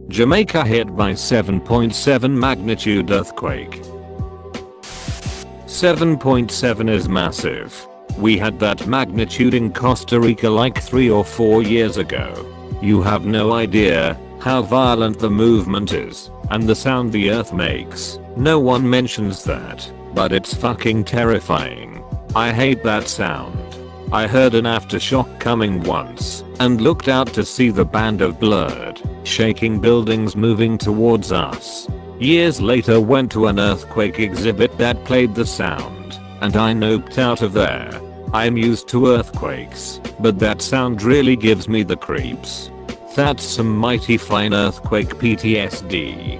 Jamaica hit by 7.7 magnitude earthquake. 7.7 is massive. We had that magnitude in Costa Rica like 3 or 4 years ago. You have no idea how violent the movement is and the sound the earth makes. No one mentions that, but it's fucking terrifying. I hate that sound. I heard an aftershock coming once and looked out to see the band of blurred, shaking buildings moving towards us. Years later went to an earthquake exhibit that played the sound, and I noped out of there. I'm used to earthquakes, but that sound really gives me the creeps. That's some mighty fine earthquake PTSD.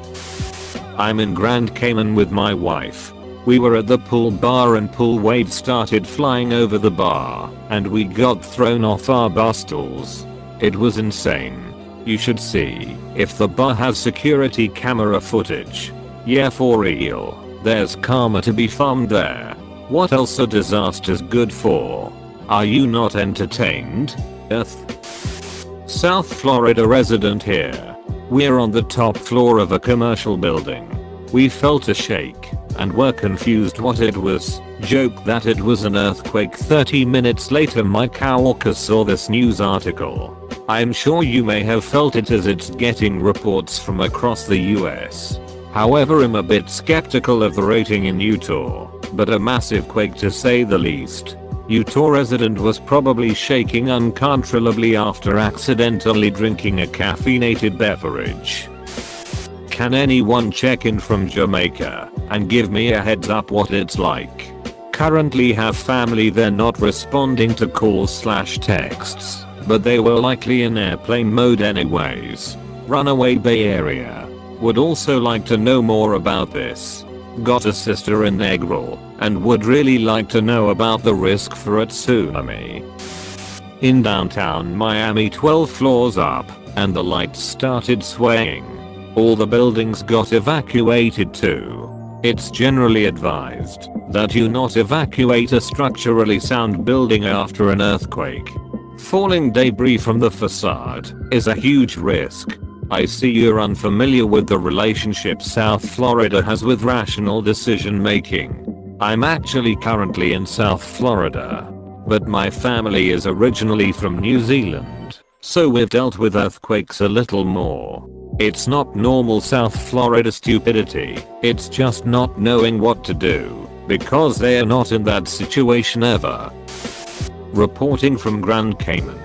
I'm in Grand Cayman with my wife. We were at the pool bar and pool waves started flying over the bar, and we got thrown off our bar stools. It was insane. You should see if the bar has security camera footage. Yeah, for real. There's karma to be found there. What else are disasters good for? Are you not entertained? South Florida resident here. We're on the top floor of a commercial building. We felt a shake and were confused what it was. Joked that it was an earthquake. 30 minutes later my coworker saw this news article. I'm sure you may have felt it as it's getting reports from across the US. However, I'm a bit skeptical of the rating in Utah, but a massive quake to say the least. Utah resident was probably shaking uncontrollably after accidentally drinking a caffeinated beverage. Can anyone check in from Jamaica and give me a heads up what it's like? Currently have family there, not responding to calls/texts, but they were likely in airplane mode anyways. Runaway Bay Area. Would also like to know more about this. Got a sister in Negril and would really like to know about the risk for a tsunami. In downtown Miami, 12 floors up, and the lights started swaying. All the buildings got evacuated too. It's generally advised that you not evacuate a structurally sound building after an earthquake. Falling debris from the facade is a huge risk. I see you're unfamiliar with the relationship South Florida has with rational decision making. I'm actually currently in South Florida, but my family is originally from New Zealand, so we've dealt with earthquakes a little more. It's not normal South Florida stupidity, it's just not knowing what to do, because they are not in that situation ever. Reporting from Grand Cayman.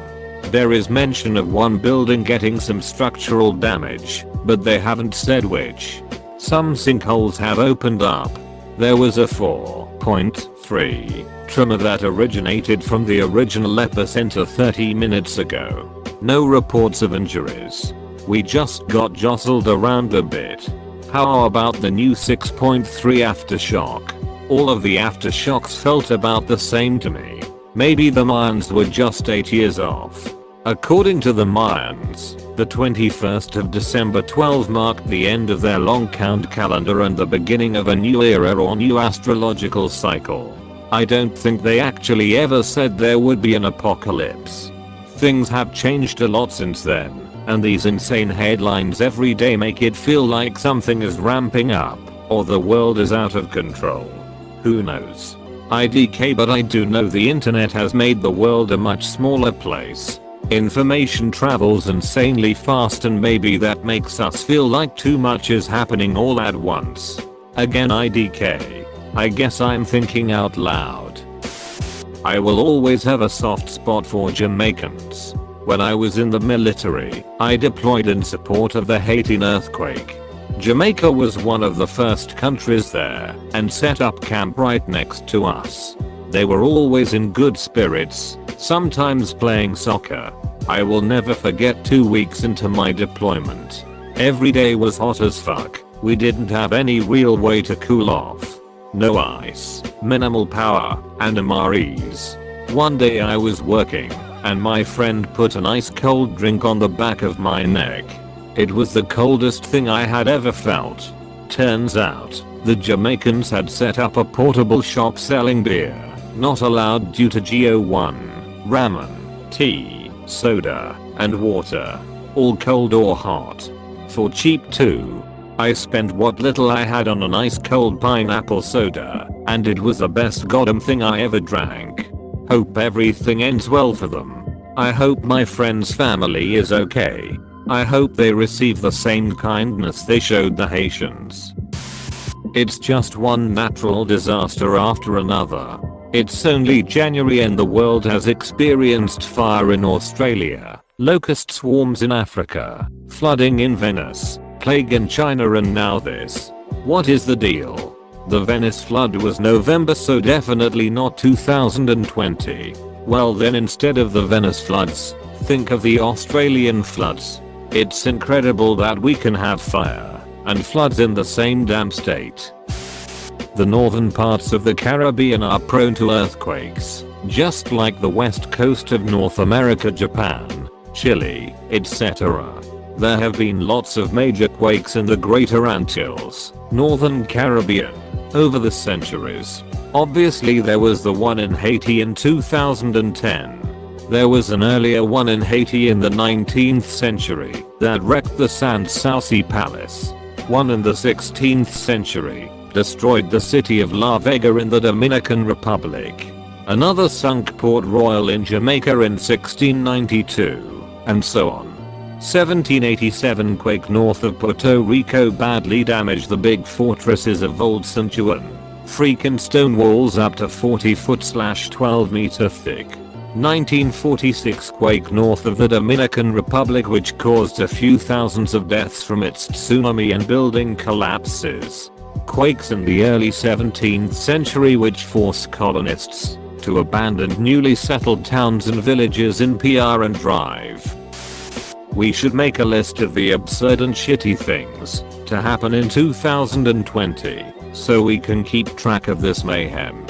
There is mention of one building getting some structural damage, but they haven't said which. Some sinkholes have opened up. There was a 4.3 tremor that originated from the original epicenter 30 minutes ago. No reports of injuries. We just got jostled around a bit. How about the new 6.3 aftershock? All of the aftershocks felt about the same to me. Maybe the Mayans were just 8 years off. According to the Mayans, the 21st of December 12 marked the end of their long count calendar and the beginning of a new era or new astrological cycle. I don't think they actually ever said there would be an apocalypse. Things have changed a lot since then, and these insane headlines every day make it feel like something is ramping up, or the world is out of control. Who knows? IDK, but I do know the internet has made the world a much smaller place. Information travels insanely fast, and maybe that makes us feel like too much is happening all at once. Again IDK. I guess I'm thinking out loud. I will always have a soft spot for Jamaicans. When I was in the military, I deployed in support of the Haitian earthquake. Jamaica was one of the first countries there and set up camp right next to us. They were always in good spirits, sometimes playing soccer. I will never forget 2 weeks into my deployment. Every day was hot as fuck. We didn't have any real way to cool off. No ice, minimal power, and MREs. One day I was working, and my friend put an ice cold drink on the back of my neck. It was the coldest thing I had ever felt. Turns out, the Jamaicans had set up a portable shop selling beer, not allowed due to GO1, ramen, tea, soda, and water. All cold or hot. for cheap too. I spent what little I had on an ice cold pineapple soda, and it was the best goddamn thing I ever drank. Hope everything ends well for them. I hope my friend's family is okay. I hope they receive the same kindness they showed the Haitians. It's just one natural disaster after another. It's only January and the world has experienced fire in Australia, locust swarms in Africa, flooding in Venice, plague in China, and now this. What is the deal? The Venice flood was November, so definitely not 2020. Well then, instead of the Venice floods, think of the Australian floods. It's incredible that we can have fire and floods in the same damn state. The northern parts of the Caribbean are prone to earthquakes, just like the west coast of North America, Japan, Chile, etc. There have been lots of major quakes in the Greater Antilles, Northern Caribbean, over the centuries. Obviously there was the one in Haiti in 2010. There was an earlier one in Haiti in the 19th century that wrecked the Sanssouci Palace. One in the 16th century destroyed the city of La Vega in the Dominican Republic. Another sunk Port Royal in Jamaica in 1692, and so on. 1787 quake north of Puerto Rico badly damaged the big fortresses of Old St. Juan. Freaking stone walls up to 40-foot/12 meter thick. 1946 quake north of the Dominican Republic, which caused a few thousands of deaths from its tsunami and building collapses. Quakes in the early 17th century which forced colonists to abandon newly settled towns and villages in PR and Drive. We should make a list of the absurd and shitty things to happen in 2020 so we can keep track of this mayhem.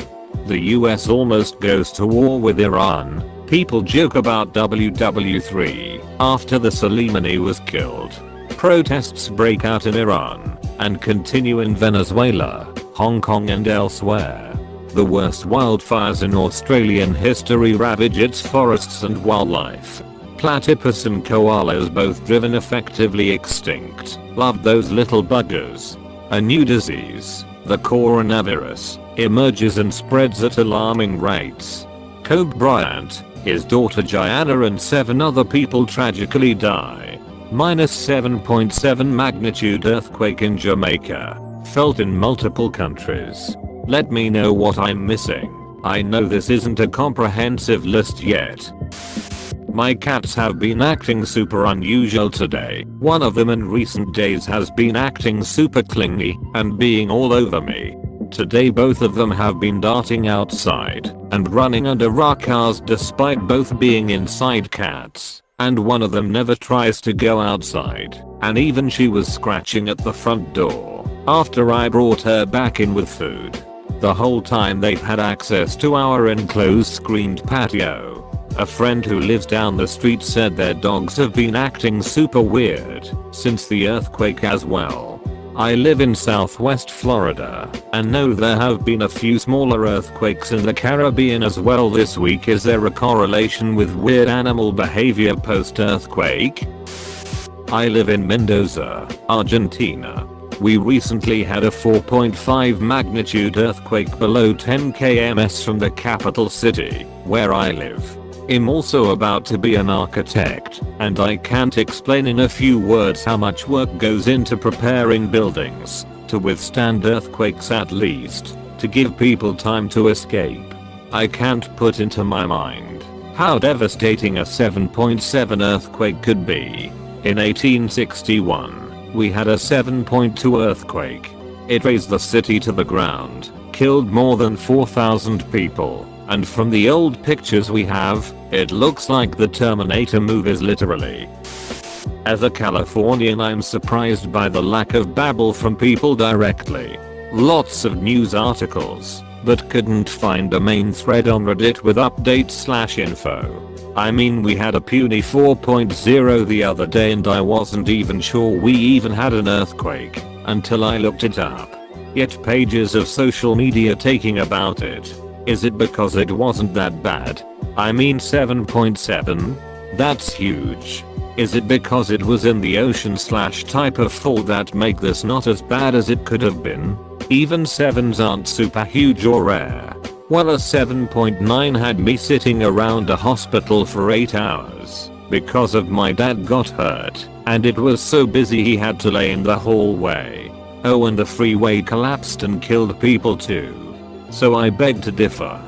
The US almost goes to war with Iran. People joke about WW3 after the Soleimani was killed. Protests break out in Iran and continue in Venezuela, Hong Kong and elsewhere. The worst wildfires in Australian history ravage its forests and wildlife. Platypus and koalas both driven effectively extinct. Loved those little buggers. A new disease, the coronavirus, emerges and spreads at alarming rates. Kobe Bryant, his daughter Gianna and 7 other people tragically die. -7.7 magnitude earthquake in Jamaica, felt in multiple countries. Let me know what I'm missing. I know this isn't a comprehensive list yet. My cats have been acting super unusual today. One of them in recent days has been acting super clingy and being all over me. Today both of them have been darting outside and running under our cars despite both being inside cats, and one of them never tries to go outside, and even she was scratching at the front door after I brought her back in with food. The whole time they've had access to our enclosed screened patio. A friend who lives down the street said their dogs have been acting super weird since the earthquake as well. I live in southwest Florida and know there have been a few smaller earthquakes in the Caribbean as well this week. Is there a correlation with weird animal behavior post-earthquake? I live in Mendoza, Argentina. We recently had a 4.5 magnitude earthquake below 10 km from the capital city, where I live. I'm also about to be an architect, and I can't explain in a few words how much work goes into preparing buildings to withstand earthquakes, at least to give people time to escape. I can't put into my mind how devastating a 7.7 earthquake could be. In 1861, we had a 7.2 earthquake. It razed the city to the ground, killed more than 4,000 people. And from the old pictures we have, it looks like the Terminator movies literally. As a Californian, I'm surprised by the lack of babble from people directly. Lots of news articles, but couldn't find a main thread on Reddit with updates/info. I mean, we had a puny 4.0 the other day and I wasn't even sure we even had an earthquake until I looked it up. Yet pages of social media taking about it. Is it because it wasn't that bad? I mean 7.7? That's huge. Is it because it was in the ocean / type of fall that make this not as bad as it could have been? Even 7s aren't super huge or rare. Well, a 7.9 had me sitting around a hospital for 8 hours because of my dad got hurt and it was so busy he had to lay in the hallway. Oh, and the freeway collapsed and killed people too. So I beg to differ.